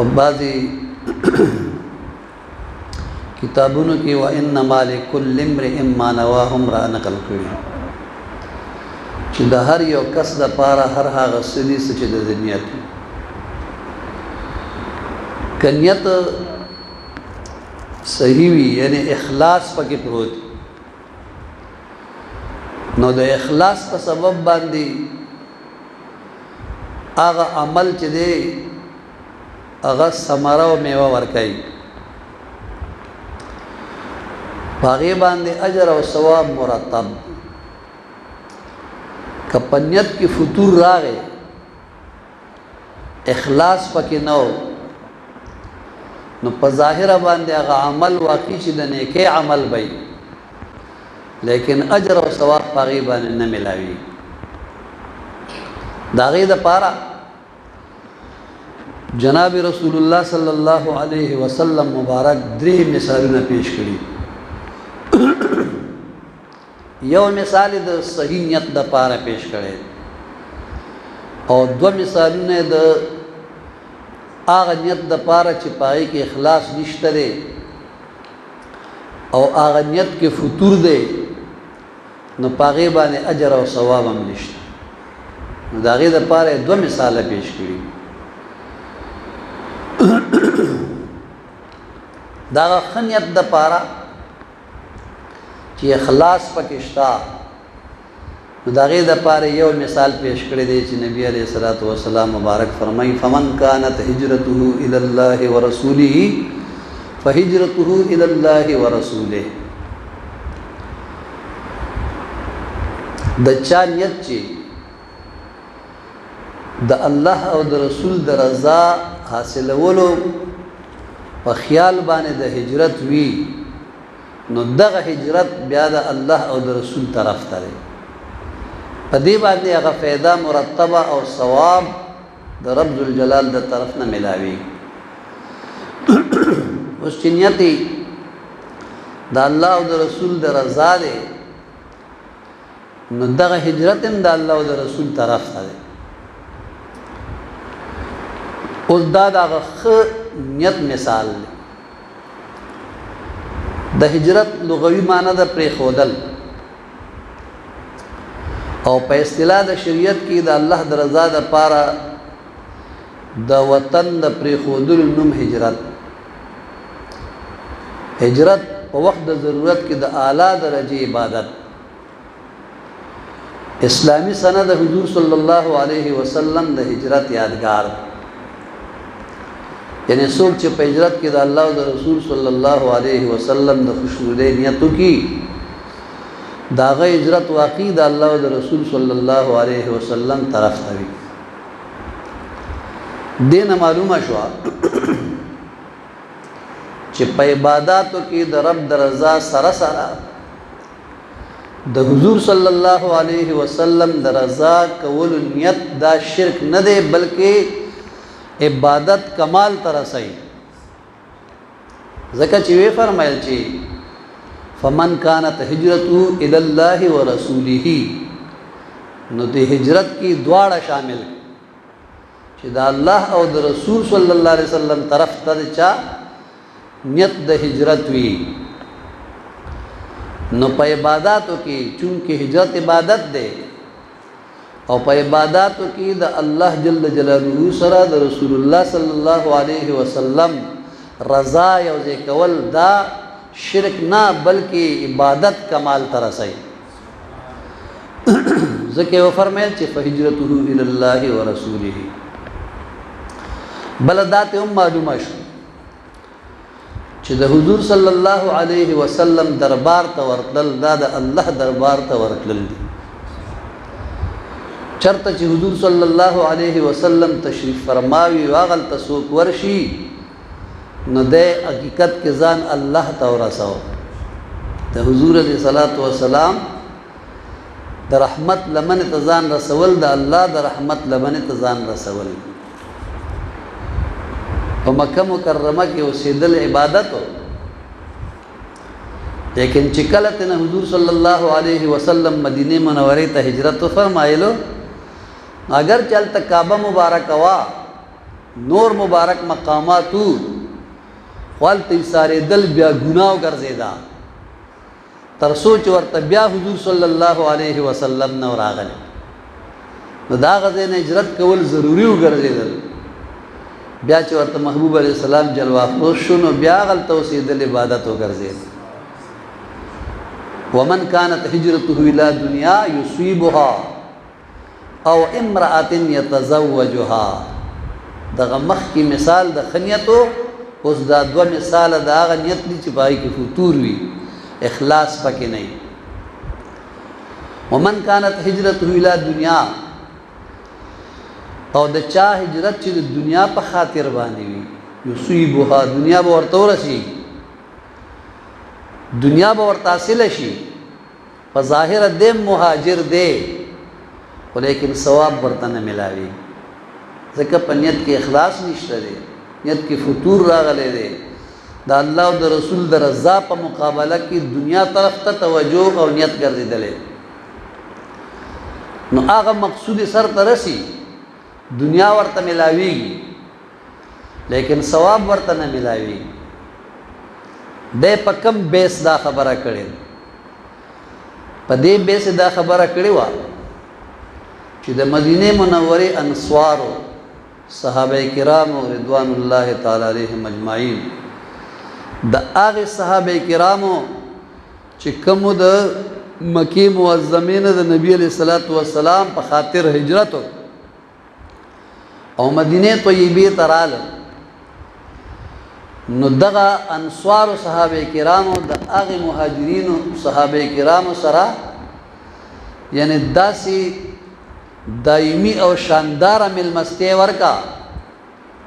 په بعضې کتابونو کې وانما لکل امرئ ما نوی هم را نقل کړي چې د هر یو کس دپاره هر هغه څه دي چې د ده نیت وي. که نیت صحیح وي یعنی اخلاص پکې پروت نو د اخلاص په سبب باندې هغه عمل چې دی هغه ثمره او میوه ورکوي، په هغې باندې اجر او ثواب مرتب. که په نیت کې فتور راغی اخلاص پکې نه و نو په ظاهره باندې هغه عمل واقع چې د نیکۍ عمل وي لیکن اجر او ثواب په هغې باندې نه ملاوي. د هغې دپاره جناب رسول الله صلی الله علیه وسلم مبارک درې مثالونه پیش کړي. یو مثال د صحیح نیت دپاره پیش کړی او دوه مثالونه د هغه نیت دپاره چې په هغې کې اخلاص نشته دی او هغه نیت کې فتور دی نو په هغې باندې اجر او ثواب هم نشته. نو د هغې دپاره یې دوه مثاله پیش کړي. د هغه ښه نیت دپاره چې اخلاص پکې شته نو د هغې دپاره یو مثال پیش کړی دی چې نبی علیه الصلاة والسلام مبارک فرمایي فمن کانت هجرته الی الله ورسوله فهجرته الی الله ورسوله. د چا نیت چې د الله او د رسول د رضا حاصلولو په خیال باندې د هجرت وي نو دغه هجرت بیا د الله او د رسول طرف ته دی، په دې باندې هغه فایده مرتبه او ثواب د رب ذوالجلال د طرف نه ملاوي. اوس چې نیت د الله او د رسول د رضا دی نو دغه هجرت هم د الله او د رسول طرف ته دی. اوس دا د هغه ښه نیت مثال دی. د هجرت لغوي معنی ده پرېښودل او په اصطلاح د شریعت کې د الله د رضا دپاره د وطن د پرېښودلو نوم هجرت. هجرت په وخت د ضرورت کې د اعلی درجې عبادت. اسلامی سنه د حضور صلی الله علیه وسلم د هجرت یادګار، یعنی څوک چې په هجرت کې د الله او د رسول صلی الله علیه وسلم د خوشنودۍ نیت وکړي د هغه هجرت واقعي د الله او د رسول صلی الله علیه وسلم طرف ته وي. دې نه معلومه شوه چې په عباداتو کې د رب د رضا سره سره د حضور صلی الله علیه وسلم د رضا کولو نیت دا شرک نه دی بلکې عبادت کمال ته رسوي. ځکه چې وی فرمایل چې فمن کانت هجرته الی الله ورسوله نو د هجرت کې دواړه شامل چې د الله او د رسول صلی الله علیه وسلم طرف ته چا نیت د هجرت وي نو په عباداتو کې چونکه هجرت عبادت دی او په عباداتو کې د الله جل جلاله سره د رسول الله صلی الله علیه وسلم رضا یوځای کول دا شرک نه بلکې عبادت کمال ته رسوي. ځکه یې وفرمیل چې فهجرته الی الله ورسوله. بله دا ته هم معلومه شو چې د حضور صلی الله علیه وسلم دربار ته ورتلل دا د الله دربار ته ورتلل دي. چرته چې حضور صلی الله علیه وسلم تشریف فرماوي هغلته څوک ورشي نو د حقیقت کې ځان الله ته ورسو. د حضور علیه الصلاۃ والسلام د رحمت لمن ته ځان رسول د الله د رحمت لمن ته ځان رسول. په مکه مکرمه کې اوسېدل عبادت و لیکن چې کله ته حضور صلی الله علیه وسلم مدینه منورې ته هجرت فرمایلو اگر چلته کعبه مبارکه وا نور مبارک مقاماتو والتی سارے دل بیا گناو گرزیدا تر سوچ ورته بیا حضور صلی الله علیه وسلم نو راغلی نو دا غزه نه هجرت کول ضروری وګرځیدل بیا چې ورته محبوب علیہ السلام جلوه افروز شو نو بیا غل توسیدل عبادت وګرځید ومن كانت هجرته الى دنیا یصيبها او امرأة يتزوجها دغه مخ کی مثال د خنیتو اوس دا دو مثال د هغه نیت دي چې پای کې فطور وي اخلاص پکې نه ومن كانت هجرته الى دنیا او د چا هجرت چې د دنیا په خاطر باندې وي یصيبها دنیا به ورته ورشي دنیا به ورته حاصل شي په ظاهر د مهاجر دی ولیکن ثواب ورته نه ملاوي ځکه په نیت کې اخلاص نشته دی نیت کې فطور راغلی دی د الله او د رسول د رضا په مقابله کې دنیا طرف ته توجه او نیت ګرځېدلی نو هغه مقصود سر ته رسي دنیا ورته ملاویږي لیکن ثواب ورته نه ملاویږي دی په کم بیس دا خبره کړې په دې بیس دا خبره کړې وه چې د مدینه منورې انصارو صحابه کرامو رضوان الله تعالی علیهم اجمعین د هغه صحابه کرامو چې کوم د مکی معظمین د نبی علیہ الصلوۃ والسلام په خاطر هجرت او مدینه طیبه ترال نو دغه انصار صحابه کرامو د هغه مهاجرین صحابه کرامو سره یعنی داسي دایمی او شاندار ملمستی ورکا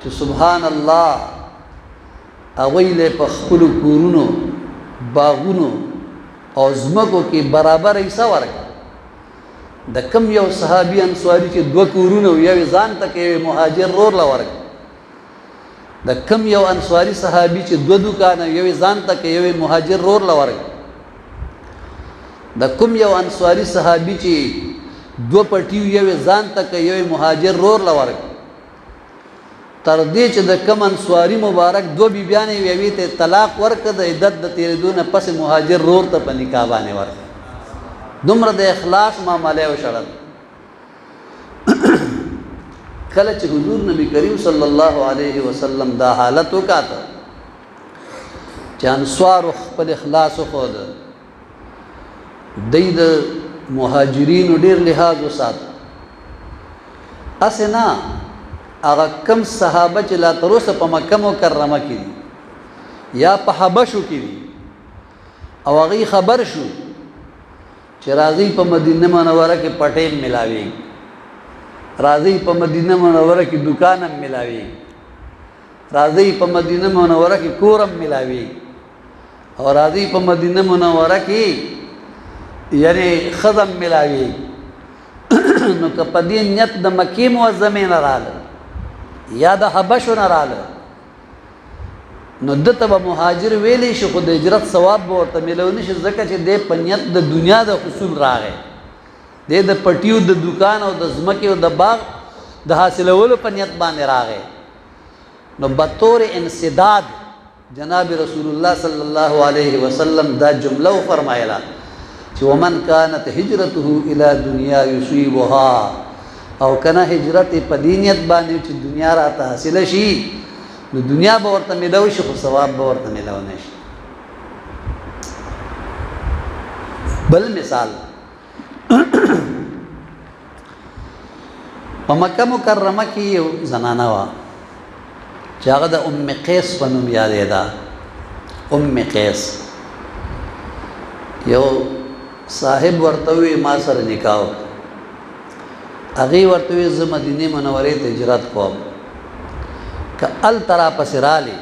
چې سبحان الله اویل په خپل کورونو باغونو او زمکو کې برابر ایسا ورکا د کم یو صحابي انصاری چې دو کورونو یو ځان ته کې مهاجر رور لا ورکا د کم یو انصاری صحابي چې دو دکانه یو ځان ته کې یو مهاجر رور لا ورکا د کم یو انصاری صحابي چې دو پټیو یو ځان ته کې یو مهاجر رور لا ورکا تر دې چې د کم انصاری مبارک دو بیبیانې ویوي ته طلاق ورکړه د عدت د تیرېدو نه پس مهاجر رور ته په نکاح باندې ورکړه دومره د اخلاص معاملې وشړل کله چې حضور نبی کریم صلی الله علیه وسلم دا حالت وکاته چې انصار خپل اخلاص خود د مهاجرین ډیر لحاظ وسات اسنا هغه کم صحابه چې لا تر اوسه په مکه مکرمه کې دي یا په حبشو کې دي او هغه خبر شو چې راځي په مدینه منوره کې پټیم ملاوي راځي په مدینه منوره کې دکانم ملاوي راځي په مدینه منوره کې کورم ملاوي او راځي په مدینه منوره کې یعنی خدم ملاوي نو که په دې نیت د مکې معظمې نه راغله یا د حبشو نه راغله نو دته به مهاجر ویلی شي خو د هجرت ثواب به ورته میلونی شي ځکه چې د په نیت د دنیا د حصول راغی د پټیو د دکان او د ځمکې او د باغ د حاصلولو په نیت باندې راغی نو بطور انسداد جناب رسول الله صلی الله علیه وسلم دا جمله فرمایله چې ومن كانت هجرته الى دنیا یصيبها او کنه هجرت په دینیت باندې چې دنیا راته حاصل شي نو دنیا به ورته ملو شي خو ثواب به ورته ملو نشي بل مثال په مکه مکرمه کې یو زنانه وا چې هغه د ام قیس په نوم یادې ده ام قیس یو صاحب ورتوي ما سره نکاح هغه ورتوي ز مدینه منورې ته هجرت کوم ک ال ترا پسرالی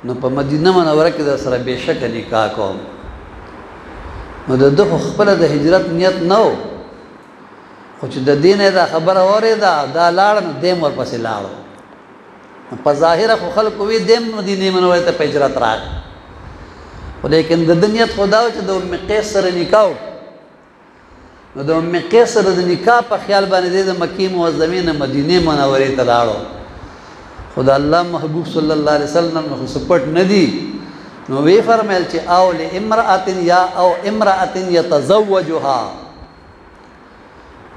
نو په مدینه منوره کې د سره بهشک نکاح کوم نو د خپل د هجرت نیت نو خو چې د دینه دا خبره وره دا لاړ نو دیم ور پسې لاړ په ظاهر خو خلکو وی دیم مدینه منوره ته په هجرت راغ ولیکن د دنیت خدا چې د ام قیس سره نکاح نو د ام قیس سره د نکاح په خیال باندې د مکی معظمین مدینه منوره ته لاړو خدا الله محبوب صلی الله علیه وسلم خو سپټ ندی نو وی فرمایل چې او لامرأة یا او امرأة يتزوجها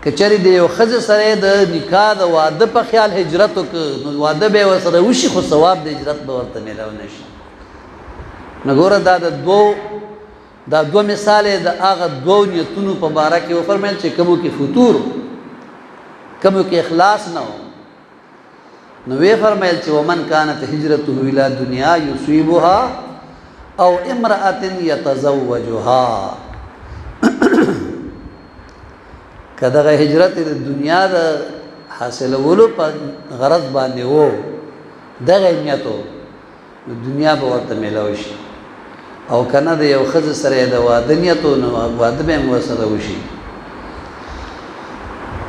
کچری دی یو خځه سره د نکاح د واده په خیال هجرت وک نو واده به وسره وشي خو ثواب د هجرت به ورته ملاو نشي. نګوره دا دو مثال د هغه دو نیتونو په باره کې وفرمایل چې کومو کې فطور کومو کې اخلاص نه و نو وی فرمایل چې ومن كانت هجرته الى دنیا يصيبها او امرأة يتزوجها کداغه هجرت د دنیا د حاصلولو په غرض باندې وو دغه نیتو دنیا به ورته ملاوي شي او کنه د یو خځه سره د واده نیتو نو واده به مو سره وشي.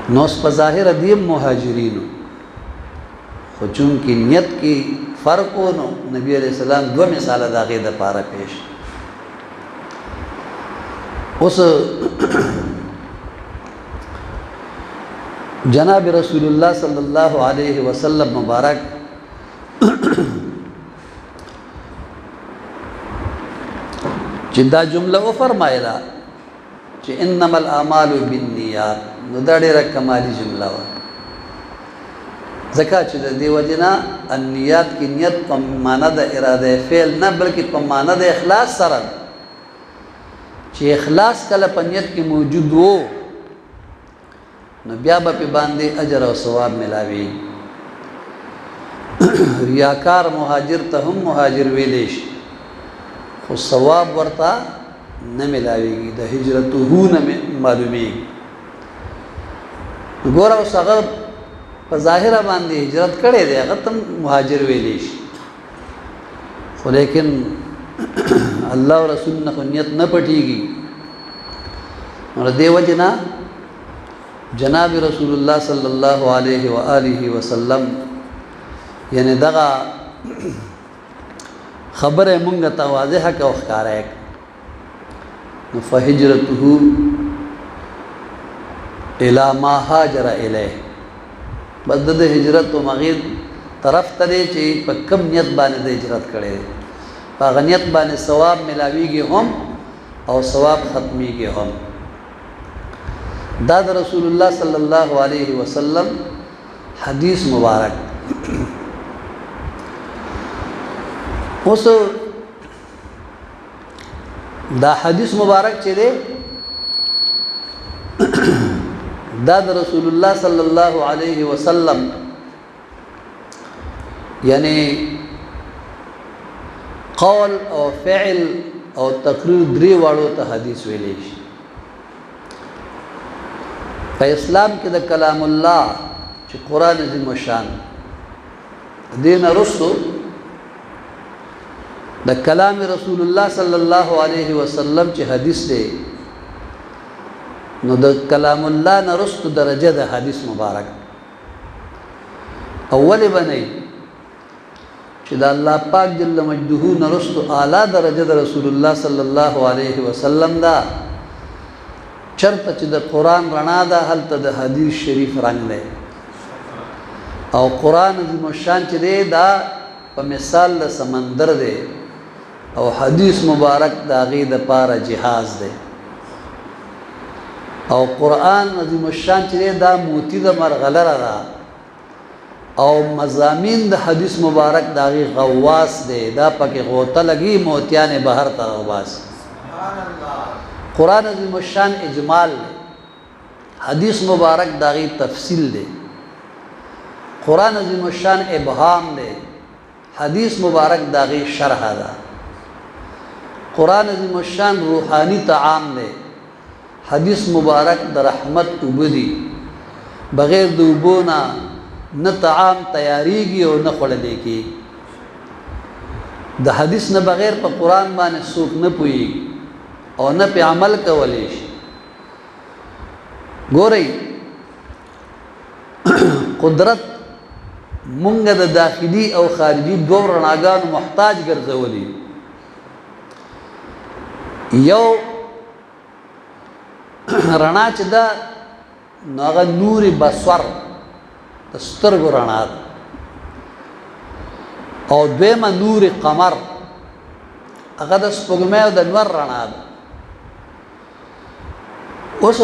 نو په ظاهر دی مهاجرینو خو چون کې نیت کې فرق و نو نبی علیہ السلام دو مثال داغه د پاره پیش. اوس جناب رسول الله صلی الله علیه وسلم مبارک چې دا جمله و فرمایله چې انما الاعمال بالنیات نو دا ډیره کمالی جمله و ځکه چې د دې وجنا النیات کې نیت په معنا د اراده فعل نه بلکې په معنا د اخلاص سره چې اخلاص کله په نیت کې موجود وو نو بیا به په باندې اجر او ثواب ملاوي. ریاکار مهاجر ته هم مهاجر ویلې شي خو ثواب ورته نه ملاويږي د هجرته نه معلومي. ګور او هغه په ظاهر باندې هجرت کړي دی هغه تم مهاجر ویلې شي خو لیکن الله او رسول نه نیت نه پټيږي. نو د دې وجنا جناب رسول الله صلی الله علیه و آله وسلم یعنی دغه خبره مونږه ته واضحه کا وښکارا نو فهجرته الى ما هاجر الیه بس د هجرت او مغیر طرف ته دی چې په کم نیت باندې د هجرت کړي په غنیت باندې ثواب ملاويږي هم او ثواب ختميږي هم. دا د رسول الله صلی الله علیه وسلم حدیث مبارک. اوس دا حدیث مبارک چې دی دا د رسول الله صلی الله علیه وسلم یعنی قول او فعل او تقریر درې واړو ته حدیث ویلې شي. په اسلام کې د کلام الله چې قران عظیم شان دین رسو د کلام رسول الله صلی الله علیه وسلم چې حدیث دی نو د کلام الله نه رسو درجه د حدیث مبارک اول بنئ چې د الله پاک جل مجده نه رسو اعلی درجه د رسول الله صلی الله علیه وسلم دا چرته چې د قران رڼا ده هلته د حدیث شریف رنگ دی او قران عظیم شان چې دی دا په مثال د سمندر دی او حدیث مبارک دا غي د پاره جهاز دی او قران عظیم شان چې دی دا موتی د مرغلره ده او مزامین د حدیث مبارک دا غي غواص دی دا پکې غوته لګي موتیان بهر ته وباس. سبحان الله. قرآن عظیم الشان اجمال دے حدیث مبارک داغی تفصیل دے قرآن عظیم الشان ابہام دے حدیث مبارک داغی شرح دا قرآن عظیم الشان روحانی طعام دے حدیث مبارک در رحمت عبدی بغیر دوبونا نہ طعام تیاریگی اور نہ خوڑلے کی دا حدیث نہ بغیر پا قرآن بانے سوک نہ پوئیگی او نه په عمل کولې شي. ګورئ قدرت مونږ د داخلي او خارجي دوه رڼاګانو محتاج ګرځولې. یو رڼا چې دا ناغه نور بصر د سترګو رڼا او دویمه نور قمر، هغه د سپوږمۍ او د لمر رڼا ده. اوس